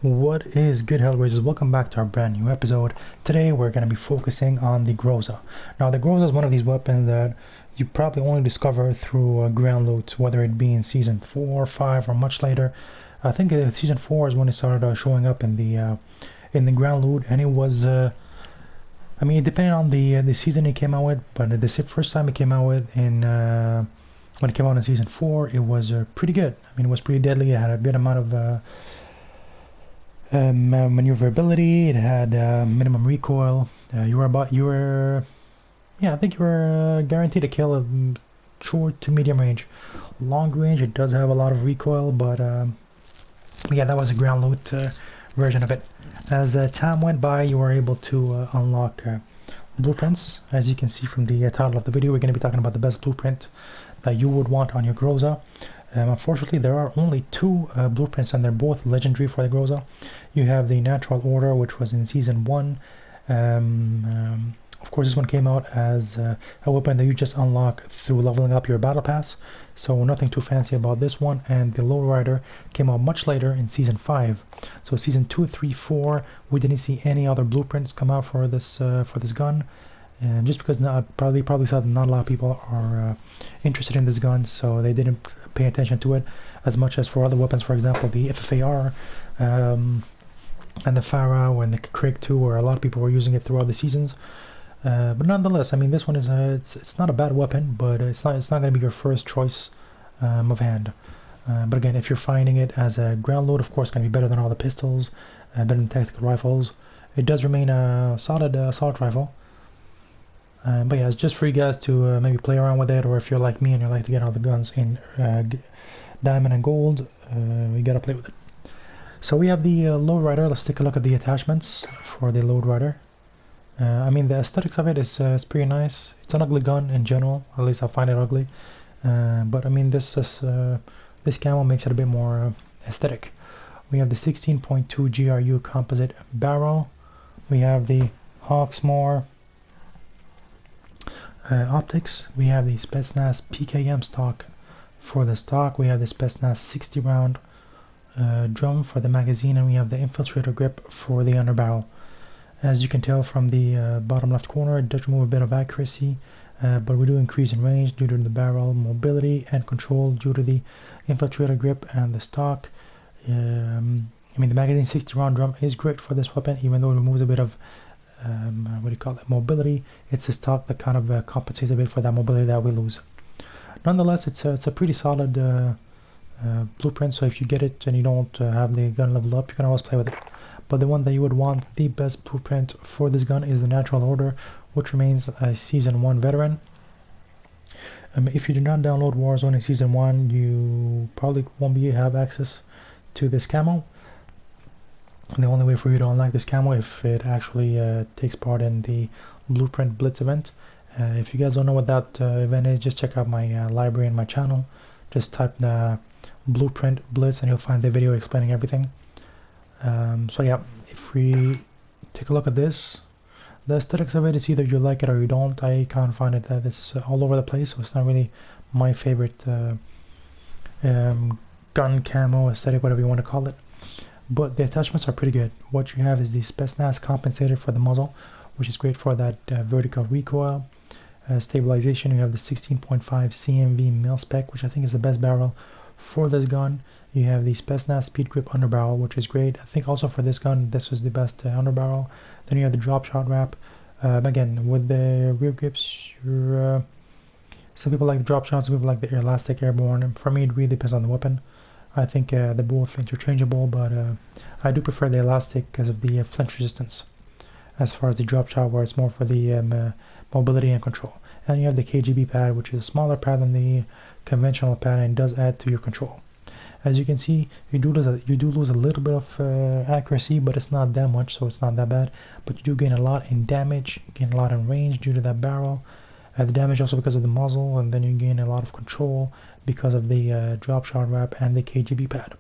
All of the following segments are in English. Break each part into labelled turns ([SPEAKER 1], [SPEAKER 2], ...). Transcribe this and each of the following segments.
[SPEAKER 1] What is good, Hellraisers? Welcome back to our brand new episode. Today we're going to be focusing on the Groza. Now, the Groza is one of these weapons that you probably only discover through ground loot, whether it be in Season 4, 5, or much later. I think Season 4 is when it started showing up in the ground loot, and it was, I mean, it depended on the season it came out with, but the first time it came out with when it came out in Season 4, it was pretty good. I mean, it was pretty deadly. It had a good amount of maneuverability. It had minimum recoil. Yeah, I think you were guaranteed to kill a short to medium range. Long range, it does have a lot of recoil, but yeah, that was a ground loot version of it. As time went by, you were able to unlock blueprints. As you can see from the title of the video, we're going to be talking about the best blueprint that you would want on your Groza. Unfortunately, there are only two blueprints, and they're both legendary for the Groza. You have the Natural Order, which was in Season 1. Of course, this one came out as a weapon that you just unlock through leveling up your Battle Pass, so nothing too fancy about this one. And the Lowrider came out much later in Season 5. So Season 2, 3, 4, we didn't see any other blueprints come out for this gun. And just because probably saw that not a lot of people are interested in this gun, so they didn't pay attention to it as much as for other weapons. For example, the FFAR and the Pharaoh and the Craig 2, where a lot of people were using it throughout the seasons. But nonetheless, I mean, this one is it's not a bad weapon, but it's not going to be your first choice of hand. But again, if you're finding it as a ground load, of course, it's going to be better than all the pistols, better than tactical rifles. It does remain a solid assault rifle. But yeah, it's just for you guys to maybe play around with it, or if you're like me and you like to get all the guns in diamond and gold, you gotta play with it. So we have the Lowrider. Let's take a look at the attachments for the Lowrider. I mean, the aesthetics of it is pretty nice. It's an ugly gun in general, at least I find it ugly. But I mean, this camo makes it a bit more aesthetic. We have the 16.2 GRU composite barrel. We have the Hawksmoor optics. We have the Spetsnaz PKM stock for the stock. We have the Spetsnaz 60 round drum for the magazine, and we have the infiltrator grip for the underbarrel. As you can tell from the bottom left corner, it does remove a bit of accuracy, but we do increase in range due to the barrel mobility and control due to the infiltrator grip and the stock. I mean, the magazine 60 round drum is great for this weapon, even though it removes a bit of what do you call it, mobility. It's a stock that kind of compensates a bit for that mobility that we lose. Nonetheless, it's a pretty solid blueprint, so if you get it and you don't have the gun leveled up, you can always play with it. But the one that you would want, the best blueprint for this gun, is the Natural Order, which remains a Season 1 veteran. If you do not download Warzone in Season 1, you probably won't have access to this camo. The only way for you to unlock this camo if it actually takes part in the Blueprint Blitz event. If you guys don't know what that event is, just check out my library and my channel. Just type the Blueprint Blitz and you'll find the video explaining everything. So yeah, if we take a look at this, the aesthetics of it is either you like it or you don't. I can't find it that it's all over the place, so it's not really my favorite gun camo aesthetic, whatever you want to call it. But the attachments are pretty good. What you have is the Spetsnaz compensator for the muzzle, which is great for that vertical recoil. Stabilization, you have the 16.5 CMV mil spec, which I think is the best barrel for this gun. You have the Spetsnaz speed grip underbarrel, which is great. I think also for this gun, this was the best underbarrel. Then you have the drop shot wrap. Again, with the rear grips, some people like the drop shot, some people like the elastic airborne. And for me, it really depends on the weapon. I think they're both interchangeable, but I do prefer the elastic because of the flinch resistance. As far as the drop shot, where it's more for the mobility and control. And you have the KGB pad, which is a smaller pad than the conventional pad, and does add to your control. As you can see, you do lose a little bit of accuracy, but it's not that much, so it's not that bad. But you do gain a lot in damage, you gain a lot in range due to that barrel. The damage also because of the muzzle, and then you gain a lot of control because of the drop shot wrap and the KGB pad.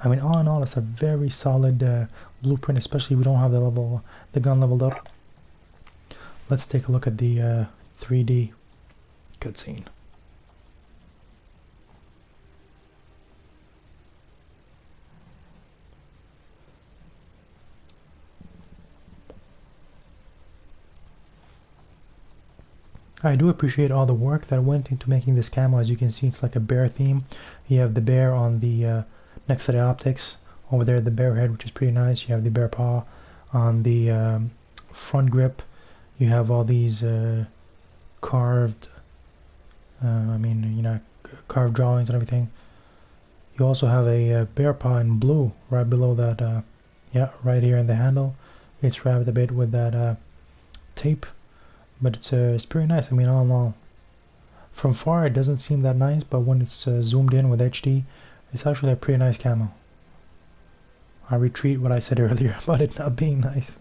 [SPEAKER 1] I mean, all in all, it's a very solid blueprint, especially if we don't have the gun leveled up. Let's take a look at the 3D cutscene. I do appreciate all the work that went into making this camo. As you can see, it's like a bear theme. You have the bear on the next to the optics. Over there, the bear head, which is pretty nice. You have the bear paw on the front grip. You have all these carved, carved drawings and everything. You also have a bear paw in blue right below that, yeah, right here in the handle. It's wrapped a bit with that tape, but it's pretty nice. I mean, all in all, from far it doesn't seem that nice, but when it's zoomed in with HD, it's actually a pretty nice camo. I retreat what I said earlier about it not being nice.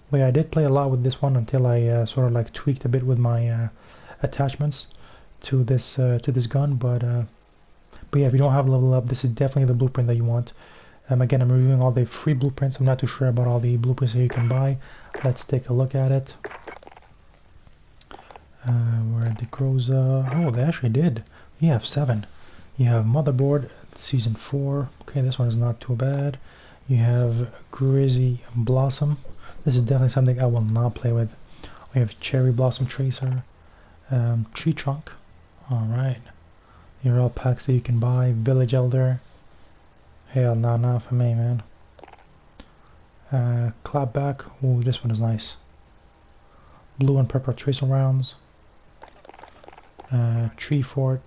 [SPEAKER 1] But yeah, I did play a lot with this one until I sort of like tweaked a bit with my attachments to this gun. But yeah, if you don't have level up, this is definitely the blueprint that you want. Again, I'm reviewing all the free blueprints. I'm not too sure about all the blueprints that you can buy. Let's take a look at it. Where are the Groza? Oh, they actually did. You have 7. You have Motherboard, Season 4. Okay, this one is not too bad. You have Grizzly Blossom. This is definitely something I will not play with. We have Cherry Blossom Tracer. Tree Trunk. Alright. Here are all packs that you can buy. Village Elder. Hell no, not for me, man. Clapback. Ooh, this one is nice. Blue and purple tracer rounds. Tree Fort.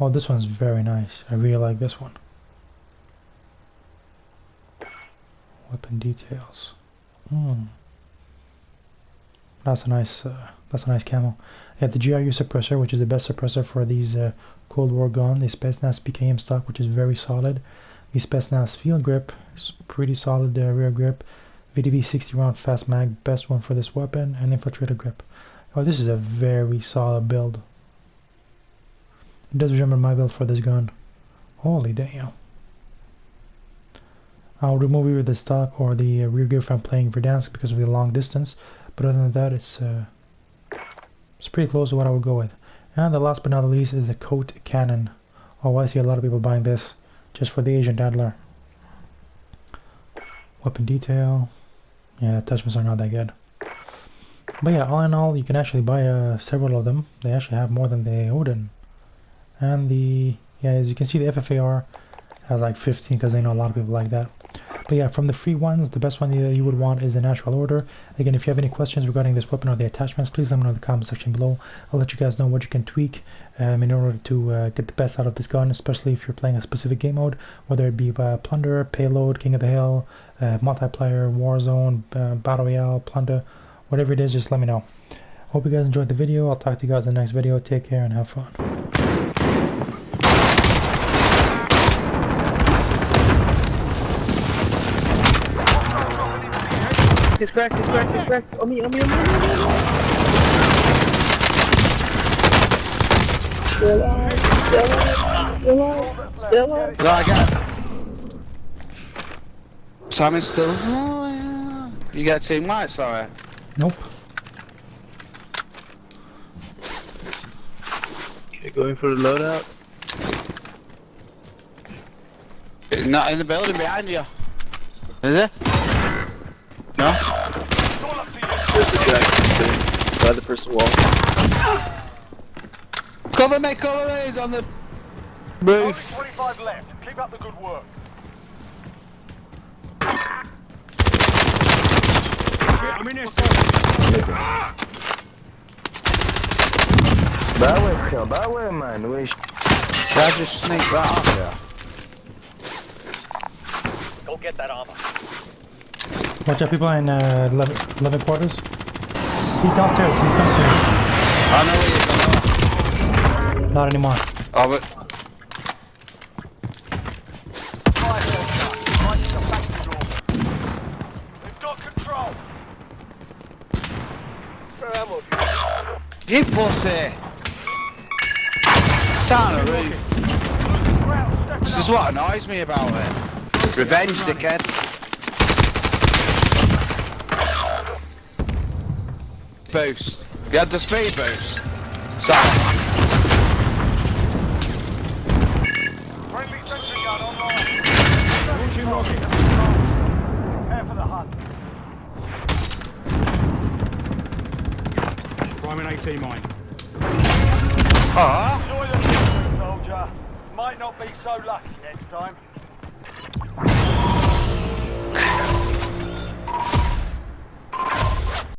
[SPEAKER 1] Oh, this one's very nice. I really like this one. Weapon details. That's a nice camo. You have the GRU suppressor, which is the best suppressor for these Cold War gun. The Spetsnaz PKM stock, which is very solid. The Spetsnaz field grip is pretty solid. Rear grip. VDV 60 round fast mag, best one for this weapon, and infiltrator grip. Oh, this is a very solid build. It does resemble my build for this gun. Holy damn. I'll remove either the stock or the rear grip if I'm playing Verdansk because of the long distance, but other than that, it's pretty close to what I would go with. And the last but not the least is the Coat Cannon. Oh, I see a lot of people buying this just for the Agent Adler. Weapon detail. Yeah, attachments are not that good. But yeah, all in all, you can actually buy several of them. They actually have more than the Odin. And as you can see, the FFAR has like 15 because I know a lot of people like that. But yeah, from the free ones, the best one that you would want is the natural order. Again, if you have any questions regarding this weapon or the attachments, please let me know in the comment section below. I'll let you guys know what you can tweak in order to get the best out of this gun, especially if you're playing a specific game mode, whether it be Plunder, Payload, King of the Hill, Multiplayer, Warzone, Battle Royale, Plunder, whatever it is, just let me know. Hope you guys enjoyed the video. I'll talk to you guys in the next video. Take care and have fun.
[SPEAKER 2] He's cracked, he's cracked, he's cracked. On me. Still alive.
[SPEAKER 3] No, I got it. Simon's still. Oh, yeah. You got Team White, sorry.
[SPEAKER 1] Nope.
[SPEAKER 2] You're going for the loadout?
[SPEAKER 3] Not in the building behind you. Is it? No?
[SPEAKER 2] There's the guy by the person wall.
[SPEAKER 3] Cover me, he's on the roof.
[SPEAKER 4] Only 25 left. Keep up the good work.
[SPEAKER 2] Bawel, man.
[SPEAKER 3] I just sneak that off here.
[SPEAKER 4] Go get that armor.
[SPEAKER 1] Watch out, people in 11 quarters. He's downstairs. He's coming through.
[SPEAKER 3] I know where you're going.
[SPEAKER 1] Not anymore.
[SPEAKER 3] Oh, but
[SPEAKER 4] They've got control.
[SPEAKER 3] you pussy. Son of a roof. This is what annoys me about it. Revenge, dickhead. Boost. You had the speed boost. Sorry.
[SPEAKER 4] Friendly sentry gun online. Launching rocket. Prepare for the hunt.
[SPEAKER 5] Throwing AT mine.
[SPEAKER 3] Ah!
[SPEAKER 4] Enjoy the mission, soldier. Might not be so lucky next time.